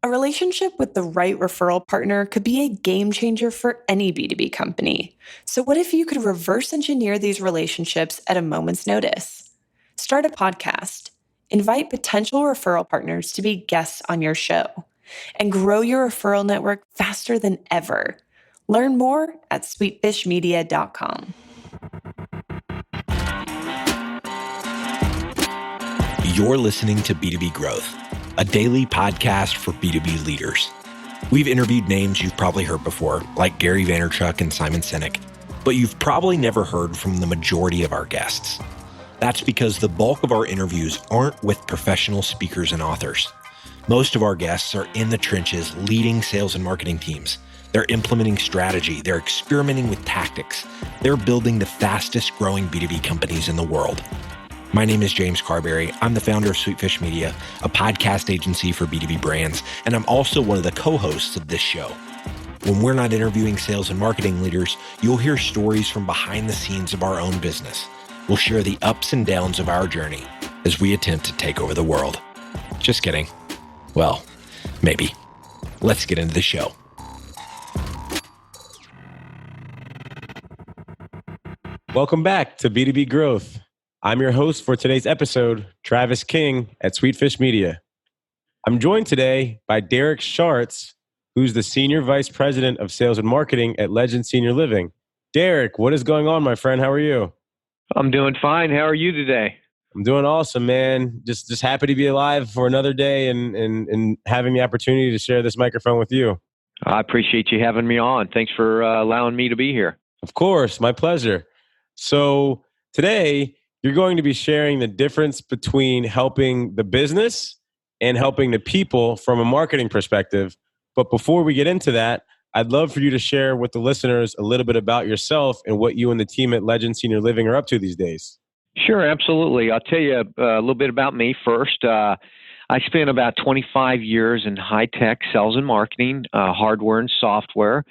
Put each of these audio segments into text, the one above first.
A relationship with the right referral partner could be a game changer for any B2B company. So, what if you could reverse engineer these relationships at a moment's notice? Start a podcast, invite potential referral partners to be guests on your show, and grow your referral network faster than ever. Learn more at sweetfishmedia.com. You're listening to B2B Growth, a daily podcast for B2B leaders. We've interviewed names you've probably heard before, like Gary Vaynerchuk and Simon Sinek, but you've probably never heard from the majority of our guests. That's because the bulk of our interviews aren't with professional speakers and authors. Most of our guests are in the trenches leading sales and marketing teams. They're implementing strategy. They're experimenting with tactics. They're building the fastest growing B2B companies in the world. My name is James Carberry. I'm the founder of Sweetfish Media, a podcast agency for B2B brands, and I'm also one of the co-hosts of this show. When we're not interviewing sales and marketing leaders, you'll hear stories from behind the scenes of our own business. We'll share the ups and downs of our journey as we attempt to take over the world. Just kidding. Well, maybe. Let's get into the show. Welcome back to B2B Growth. I'm your host for today's episode, Travis King at Sweetfish Media. I'm joined today by Derrek Schartz, who's the Senior Vice President of Sales and Marketing at Legend Senior Living. Derrek, what is going on, my friend? How are you? I'm doing fine. How are you today? I'm doing awesome, man. Just happy to be alive for another day and having the opportunity to share this microphone with you. I appreciate you having me on. Thanks for allowing me to be here. Of course, my pleasure. So today, you're going to be sharing the difference between helping the business and helping the people from a marketing perspective. But before we get into that, I'd love for you to share with the listeners a little bit about yourself and what you and the team at Legend Senior Living are up to these days. Sure, absolutely. I'll tell you a little bit about me first. I spent about 25 years in high-tech sales and marketing, hardware and software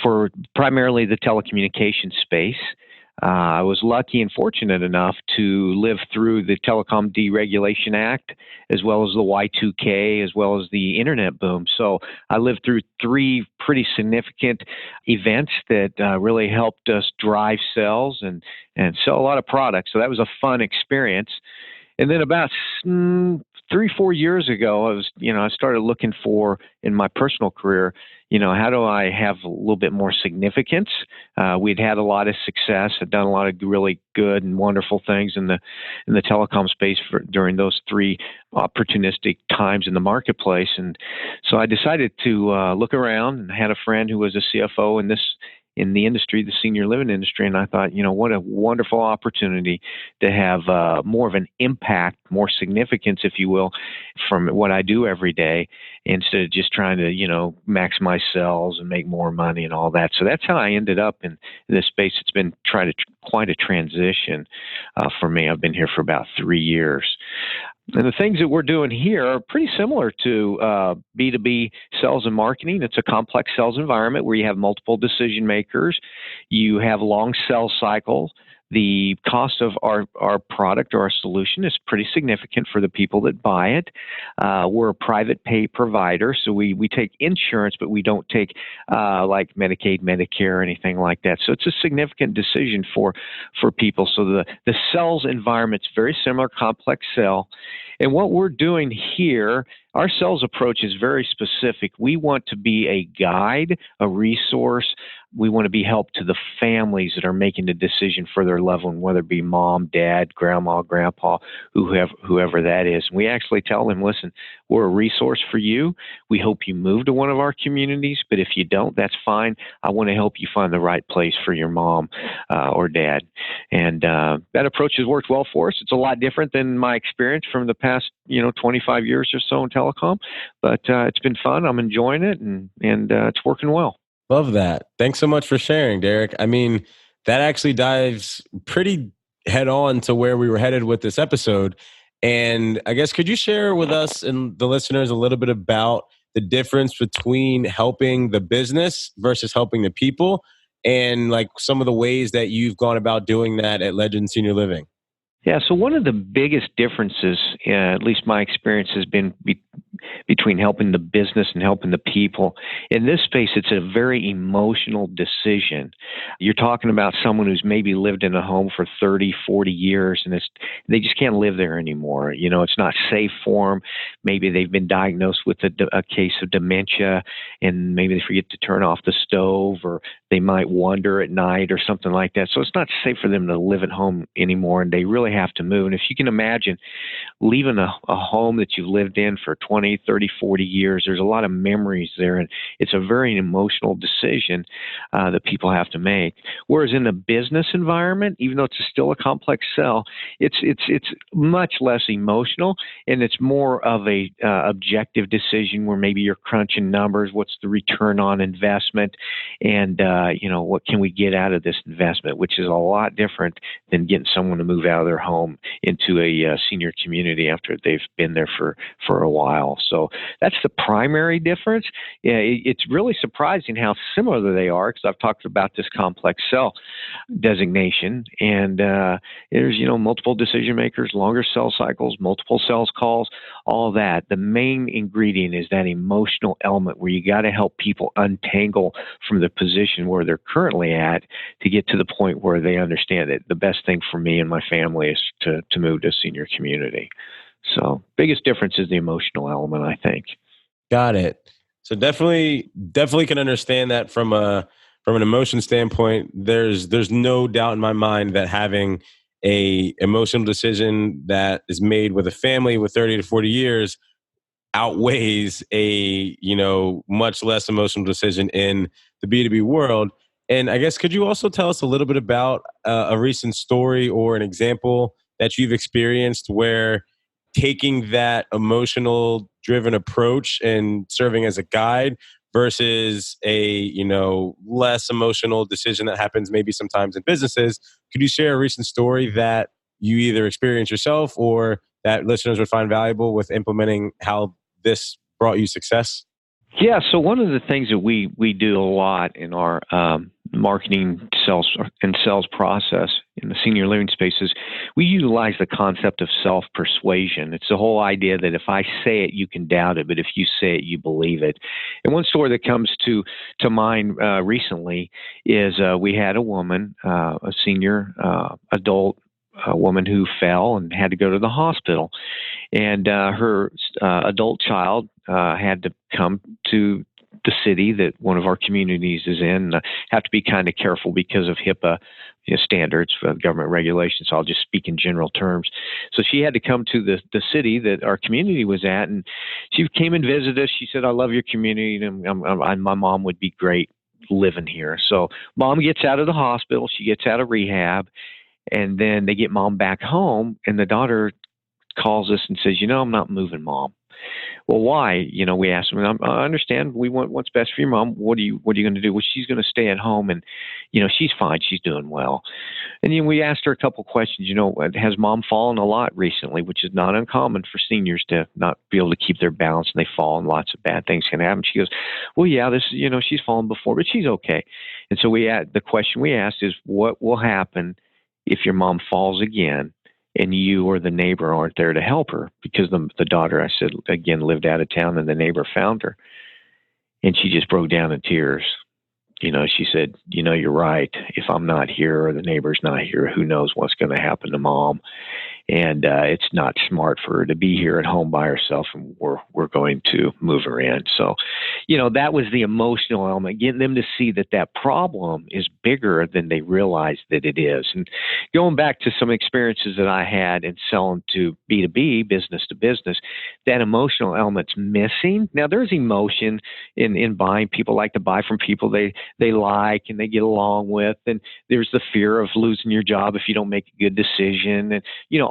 for primarily the telecommunications space. I was lucky and fortunate enough to live through the Telecom Deregulation Act, as well as the Y2K, as well as the internet boom. So I lived through three pretty significant events that really helped us drive sales and sell a lot of products. So that was a fun experience. And then about 3-4 years ago, I started looking for, in my personal career, how do I have a little bit more significance? We'd had a lot of success, had done a lot of really good and wonderful things in the telecom space during those three opportunistic times in the marketplace. And so I decided to look around, and had a friend who was a CFO in the industry, the senior living industry. And I thought, what a wonderful opportunity to have more of an impact, more significance, if you will, from what I do every day, instead of just trying to, maximize sales and make more money and all that. So that's how I ended up in this space. It's been quite a transition for me. I've been here for about 3 years. And the things that we're doing here are pretty similar to B2B sales and marketing. It's a complex sales environment where you have multiple decision makers. You have long sales cycles. The cost of our product or our solution is pretty significant for the people that buy it. We're a private pay provider, so we take insurance, but we don't take like Medicaid, Medicare, or anything like that. So it's a significant decision for people. So the sales environment's very similar, complex sell. And what we're doing here, our sales approach is very specific. We want to be a guide, a resource. We want to be help to the families that are making the decision for their loved one, whether it be mom, dad, grandma, grandpa, whoever that is. And we actually tell them, listen, we're a resource for you. We hope you move to one of our communities, but if you don't, that's fine. I want to help you find the right place for your mom or dad. And that approach has worked well for us. It's a lot different than my experience from the past, 25 years or so in telecom, but it's been fun. I'm enjoying it, and it's working well. Love that. Thanks so much for sharing, Derrek. I mean, that actually dives pretty head on to where we were headed with this episode. And I guess, could you share with us and the listeners a little bit about the difference between helping the business versus helping the people, and like some of the ways that you've gone about doing that at Legend Senior Living? Yeah, so one of the biggest differences, at least my experience, has been between helping the business and helping the people. In this space, it's a very emotional decision. You're talking about someone who's maybe lived in a home for 30, 40 years, and they just can't live there anymore. It's not safe for them. Maybe they've been diagnosed with a case of dementia, and maybe they forget to turn off the stove, or they might wander at night or something like that. So it's not safe for them to live at home anymore, and they really have to move. And if you can imagine leaving a home that you've lived in for 20, 30, 40 years, there's a lot of memories there, and it's a very emotional decision that people have to make. Whereas in the business environment, even though it's still a complex sell, it's much less emotional, and it's more of a objective decision where maybe you're crunching numbers. What's the return on investment, and what can we get out of this investment, which is a lot different than getting someone to move out of their home into a senior community after they've been there for a while. So that's the primary difference. Yeah, it's really surprising how similar they are, because I've talked about this complex sell designation, and there's multiple decision makers, longer sell cycles, multiple sales calls, all that. The main ingredient is that emotional element where you got to help people untangle from the position where they're currently at to get to the point where they understand it. The best thing for me and my family is to move to a senior community. So biggest difference is the emotional element, I think. Got it. So definitely can understand that from an emotion standpoint. There's no doubt in my mind that having a emotional decision that is made with a family with 30 to 40 years outweighs a much less emotional decision in the B2B world. And I guess, could you also tell us a little bit about a recent story or an example that you've experienced where taking that emotional driven approach and serving as a guide versus a less emotional decision that happens maybe sometimes in businesses? Could you share a recent story that you either experienced yourself or that listeners would find valuable with implementing how this brought you success? Yeah, so one of the things that we do a lot in our marketing sales process in the senior living space is we utilize the concept of self-persuasion. It's the whole idea that if I say it, you can doubt it, but if you say it, you believe it. And one story that comes to mind recently is we had a woman, a senior adult woman who fell and had to go to the hospital. And her adult child had to come to the city that one of our communities is in. Have to be kind of careful because of HIPAA standards, government regulations. So I'll just speak in general terms. So she had to come to the city that our community was at, and she came and visited us. She said, "I love your community, and my mom would be great living here." So mom gets out of the hospital. She gets out of rehab. And then they get mom back home, and the daughter calls us and says, "I'm not moving, mom." Well, why? We asked them, I understand we want what's best for your mom. What are you going to do? Well, she's going to stay at home, and, she's fine. She's doing well. And then we asked her a couple questions. Has mom fallen a lot recently, which is not uncommon for seniors to not be able to keep their balance, and they fall, and lots of bad things can happen. She goes, "Well, yeah, she's fallen before, but she's okay." And so the question we asked is, what will happen if your mom falls again and you or the neighbor aren't there to help her? Because the daughter, I said, again, lived out of town, and the neighbor found her. And she just broke down in tears. She said, "You're right. If I'm not here or the neighbor's not here, who knows what's going to happen to mom. And it's not smart for her to be here at home by herself, and we're going to move her in." So, that was the emotional element, getting them to see that problem is bigger than they realize that it is. And going back to some experiences that I had in selling to B2B, business to business, that emotional element's missing. Now, there's emotion in buying. People like to buy from people they like and they get along with. And there's the fear of losing your job if you don't make a good decision, and,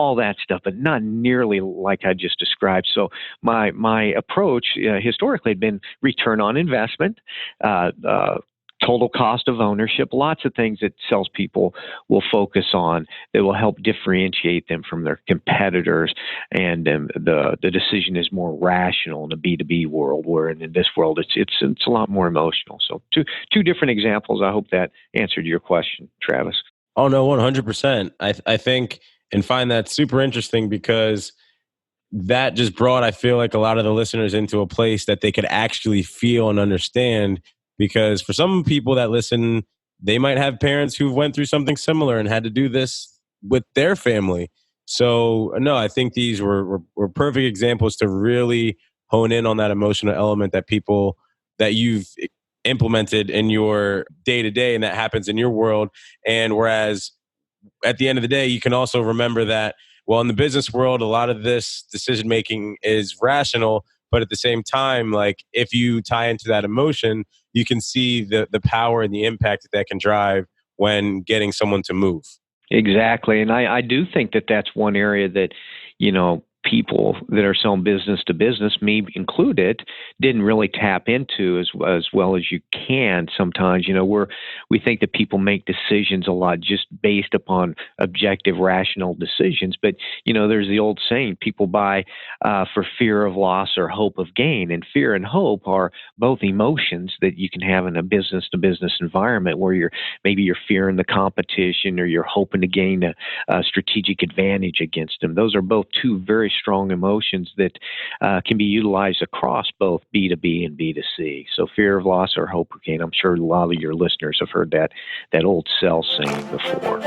all that stuff, but not nearly like I just described. So my approach historically had been return on investment, total cost of ownership, lots of things that salespeople will focus on that will help differentiate them from their competitors. And the decision is more rational in the B2B world, where in this world it's a lot more emotional. So two different examples. I hope that answered your question, Travis. Oh no, 100%. I think and find that super interesting because that just brought, I feel like, a lot of the listeners into a place that they could actually feel and understand. Because for some people that listen, they might have parents who went through something similar and had to do this with their family. So, no, I think these were perfect examples to really hone in on that emotional element that you've implemented in your day to day and that happens in your world. And whereas at the end of the day, you can also remember that, well, in the business world, a lot of this decision making is rational, but at the same time, like if you tie into that emotion, you can see the power and the impact that can drive when getting someone to move. Exactly. And I do think that that's one area that, people that are selling business to business, me included, didn't really tap into as well as you can sometimes. We think that people make decisions a lot just based upon objective, rational decisions. But, there's the old saying, people buy for fear of loss or hope of gain. And fear and hope are both emotions that you can have in a business to business environment where maybe you're fearing the competition or you're hoping to gain a strategic advantage against them. Those are both two very strong emotions that can be utilized across both B2B and B2C. So fear of loss or hope of gain. I'm sure a lot of your listeners have heard that old sell saying before.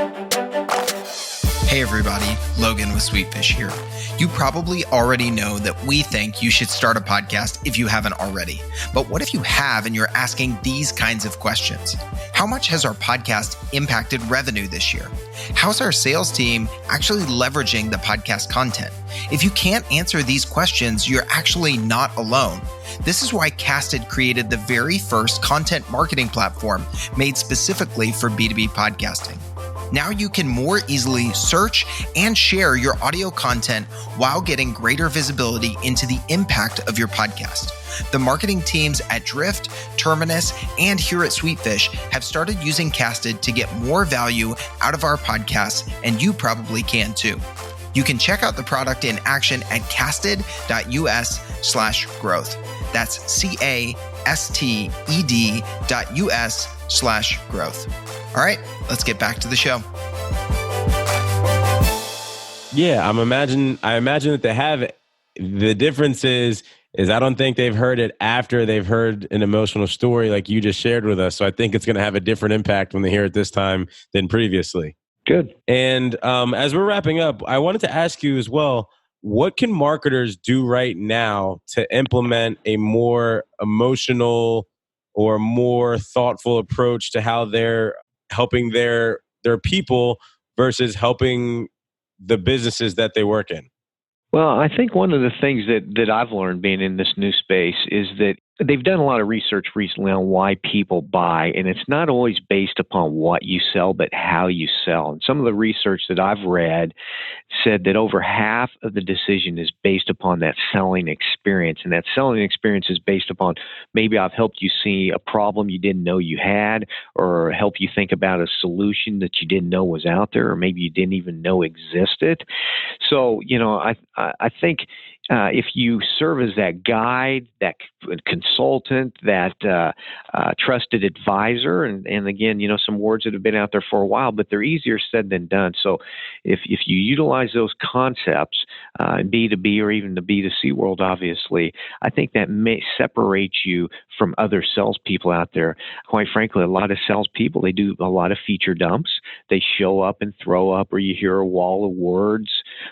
Hey everybody, Logan with Sweetfish here. You probably already know that we think you should start a podcast if you haven't already. But what if you have and you're asking these kinds of questions? How much has our podcast impacted revenue this year? How's our sales team actually leveraging the podcast content? If you can't answer these questions, you're actually not alone. This is why Casted created the very first content marketing platform made specifically for B2B podcasting. Now you can more easily search and share your audio content while getting greater visibility into the impact of your podcast. The marketing teams at Drift, Terminus, and here at Sweetfish have started using Casted to get more value out of our podcasts, and you probably can too. You can check out the product in action at casted.us/growth. That's casted.us/growth. All right, let's get back to the show. Yeah, I imagine that they have it. The difference is I don't think they've heard it after they've heard an emotional story like you just shared with us. So I think it's going to have a different impact when they hear it this time than previously. Good. And as we're wrapping up, I wanted to ask you as well, what can marketers do right now to implement a more emotional or more thoughtful approach to how they're helping their people versus helping the businesses that they work in? Well, I think one of the things that I've learned being in this new space is that they've done a lot of research recently on why people buy, and it's not always based upon what you sell, but how you sell. And some of the research that I've read said that over half of the decision is based upon that selling experience. And that selling experience is based upon maybe I've helped you see a problem you didn't know you had, or help you think about a solution that you didn't know was out there, or maybe you didn't even know existed. So, I think if you serve as that guide, that consultant, that trusted advisor, and again, some words that have been out there for a while, but they're easier said than done. So if you utilize those concepts in B2B or even the B2C world, obviously, I think that may separate you from other salespeople out there. Quite frankly, a lot of salespeople, they do a lot of feature dumps. They show up and throw up, or you hear a wall of words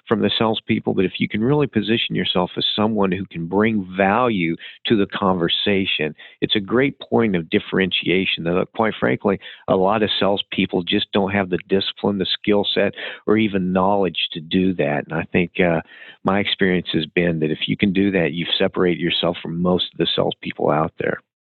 from the salespeople. But if you can really position yourself as someone who can bring value to the conversation, it's a great point of differentiation. That, quite frankly, a lot of salespeople just don't have the discipline, the skill set, or even knowledge to do that. And I think my experience has been that if you can do that, you've separated yourself from most of the salespeople out there.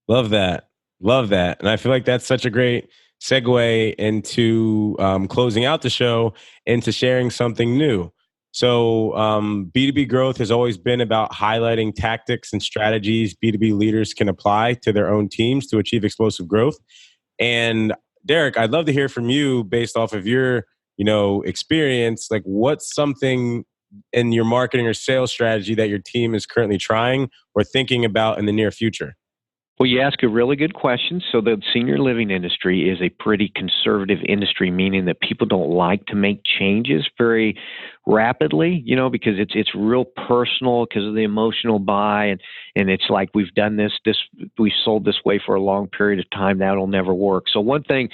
Love that. Love that. And I feel like that's such a great segue into closing out the show, into sharing something new. So B2B growth has always been about highlighting tactics and strategies B2B leaders can apply to their own teams to achieve explosive growth. And Derrek, I'd love to hear from you based off of your, experience. Like, what's something in your marketing or sales strategy that your team is currently trying or thinking about in the near future? Well, you ask a really good question. So the senior living industry is a pretty conservative industry, meaning that people don't like to make changes very rapidly, because it's real personal because of the emotional buy. And it's like, we've done this, we sold this way for a long period of time. That'll never work. So one thing,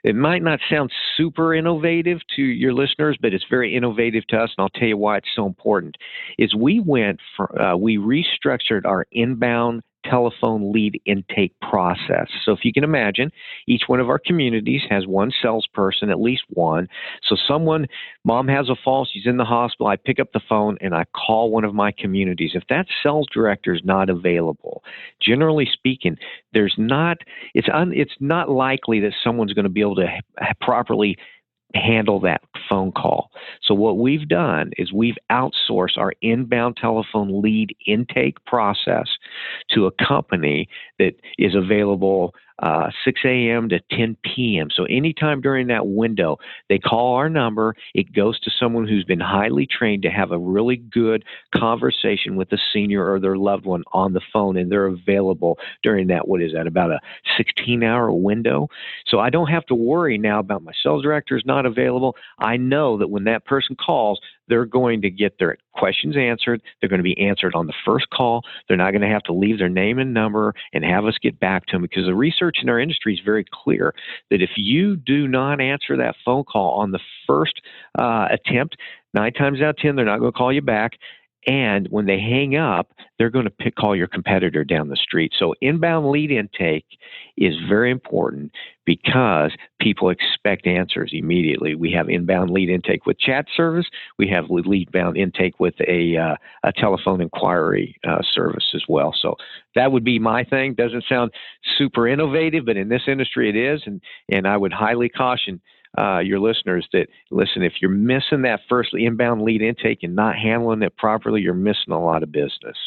it might not sound super innovative to your listeners, but it's very innovative to us. And I'll tell you why it's so important is we restructured our inbound telephone lead intake process. So if you can imagine, each one of our communities has one salesperson, at least one. So mom has a fall, she's in the hospital, I pick up the phone and I call one of my communities. If that sales director is not available, generally speaking, it's not likely that someone's going to be able to properly handle that phone call. So what we've done is we've outsourced our inbound telephone lead intake process to a company that is available 6 a.m. to 10 p.m. So anytime during that window, they call our number, it goes to someone who's been highly trained to have a really good conversation with the senior or their loved one on the phone, and they're available during that, about a 16-hour window. So I don't have to worry now about my sales director is not available. I know that when that person calls, they're going to get their questions answered. They're going to be answered on the first call. They're not going to have to leave their name and number and have us get back to them, because the research in our industry is very clear that if you do not answer that phone call on the first attempt, 9 times out of 10, they're not going to call you back. And when they hang up, they're going to call your competitor down the street. So inbound lead intake is very important because people expect answers immediately. We have inbound lead intake with chat service. We have lead-bound intake with a telephone inquiry service as well. So that would be my thing. Doesn't sound super innovative, but in this industry it is. And I would highly caution your listeners that, listen, if you're missing that first inbound lead intake and not handling it properly, you're missing a lot of business.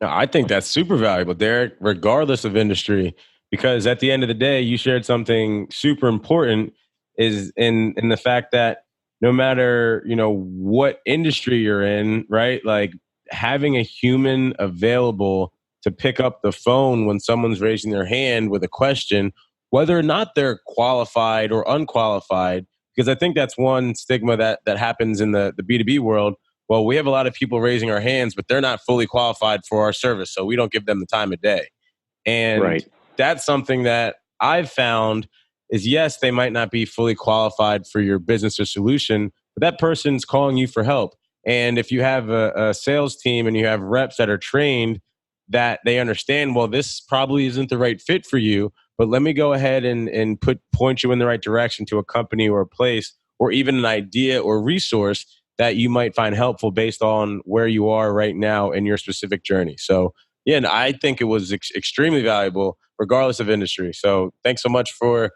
No, I think that's super valuable, Derek, regardless of industry, because at the end of the day, you shared something super important is in the fact that no matter, what industry you're in, right? Like having a human available to pick up the phone when someone's raising their hand with a question, whether or not they're qualified or unqualified, because I think that's one stigma that happens in the B2B world. Well, we have a lot of people raising our hands, but they're not fully qualified for our service, so we don't give them the time of day. And That's something that I've found is, yes, they might not be fully qualified for your business or solution, but that person's calling you for help. And if you have a sales team and you have reps that are trained, that they understand, well, this probably isn't the right fit for you, but let me go ahead and point you in the right direction to a company or a place or even an idea or resource that you might find helpful based on where you are right now in your specific journey. So, yeah, and I think it was extremely valuable regardless of industry. So thanks so much for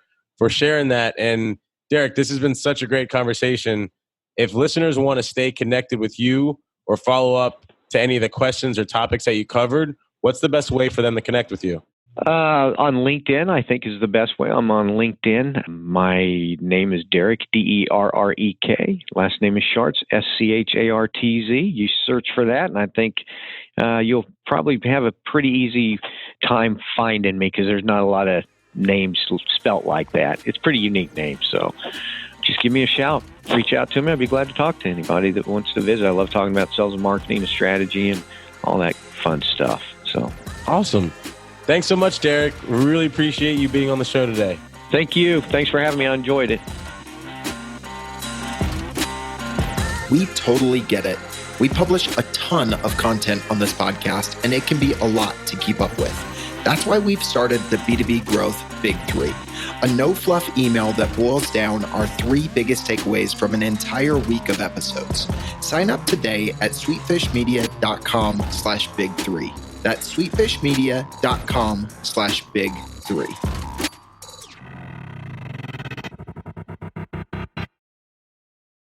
sharing that. And Derek, this has been such a great conversation. If listeners want to stay connected with you or follow up to any of the questions or topics that you covered, what's the best way for them to connect with you? On LinkedIn, I think is the best way. I'm on LinkedIn. My name is Derrek, Derrek. Last name is Schartz, Schartz. You search for that, and I think you'll probably have a pretty easy time finding me because there's not a lot of names spelt like that. It's a pretty unique name, so just give me a shout. Reach out to me. I'd be glad to talk to anybody that wants to visit. I love talking about sales and marketing and strategy and all that fun stuff. So awesome. Thanks so much, Derek. Really appreciate you being on the show today. Thank you. Thanks for having me. I enjoyed it. We totally get it. We publish a ton of content on this podcast, and it can be a lot to keep up with. That's why we've started the B2B Growth Big Three, a no-fluff email that boils down our 3 biggest takeaways from an entire week of episodes. Sign up today at sweetfishmedia.com/big3. That's sweetfishmedia.com/big3.